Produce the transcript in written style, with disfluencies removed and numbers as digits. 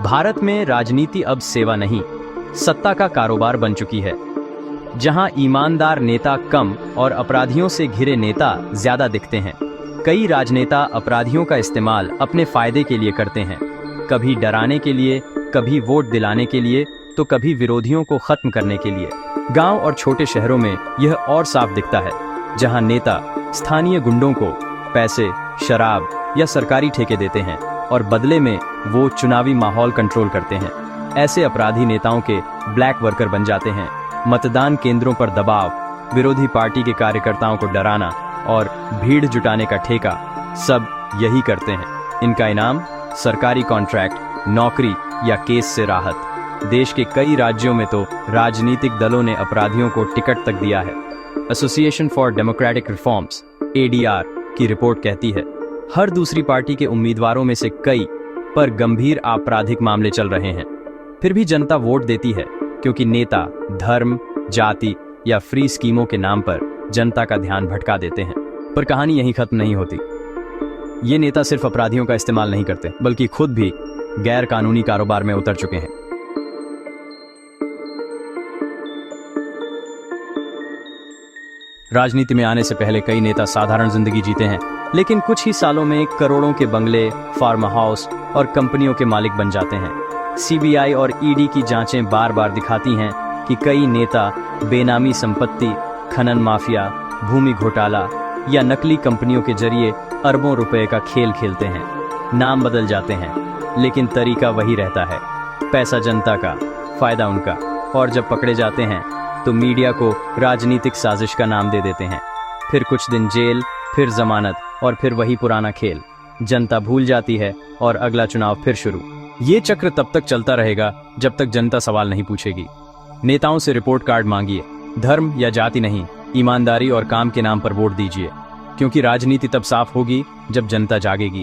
भारत में राजनीति अब सेवा नहीं, सत्ता का कारोबार बन चुकी है, जहां ईमानदार नेता कम और अपराधियों से घिरे नेता ज्यादा दिखते हैं। कई राजनेता अपराधियों का इस्तेमाल अपने फायदे के लिए करते हैं, कभी डराने के लिए, कभी वोट दिलाने के लिए, तो कभी विरोधियों को खत्म करने के लिए। गांव और छोटे शहरों में यह और साफ दिखता है, जहां नेता स्थानीय गुंडों को पैसे, शराब या सरकारी ठेके देते हैं और बदले में वो चुनावी माहौल कंट्रोल करते हैं। ऐसे अपराधी नेताओं के ब्लैक वर्कर बन जाते हैं। मतदान केंद्रों पर दबाव, विरोधी पार्टी के कार्यकर्ताओं को डराना और भीड़ जुटाने का ठेका, सब यही करते हैं। इनका इनाम सरकारी कॉन्ट्रैक्ट, नौकरी या केस से राहत। देश के कई राज्यों में तो राजनीतिक दलों ने अपराधियों को टिकट तक दिया है। Association for democratic reforms (ADR) की रिपोर्ट कहती है, हर दूसरी पार्टी के उम्मीदवारों में से कई पर गंभीर आपराधिक मामले चल रहे हैं। फिर भी जनता वोट देती है, क्योंकि नेता धर्म, जाति या फ्री स्कीमों के नाम पर जनता का ध्यान भटका देते हैं। पर कहानी यहीं खत्म नहीं होती। ये नेता सिर्फ अपराधियों का इस्तेमाल नहीं करते, बल्कि खुद भी गैर कानूनी कारोबार में उतर चुके हैं। राजनीति में आने से पहले कई नेता साधारण जिंदगी जीते हैं, लेकिन कुछ ही सालों में करोड़ों के बंगले, फार्म हाउस और कंपनियों के मालिक बन जाते हैं। CBI और ED की जांचें बार बार दिखाती हैं कि कई नेता बेनामी संपत्ति, खनन माफिया, भूमि घोटाला या नकली कंपनियों के जरिए अरबों रुपए का खेल खेलते हैं। नाम बदल जाते हैं, लेकिन तरीका वही रहता है। पैसा जनता का, फायदा उनका। और जब पकड़े जाते हैं तो मीडिया को राजनीतिक साजिश का नाम दे देते हैं। फिर कुछ दिन जेल, फिर जमानत और फिर वही पुराना खेल। जनता भूल जाती है और अगला चुनाव फिर शुरू। ये चक्र तब तक चलता रहेगा जब तक जनता सवाल नहीं पूछेगी। नेताओं से रिपोर्ट कार्ड मांगिए, धर्म या जाति नहीं, ईमानदारी और काम के नाम पर वोट दीजिए, क्योंकि राजनीति तब साफ होगी जब जनता जागेगी।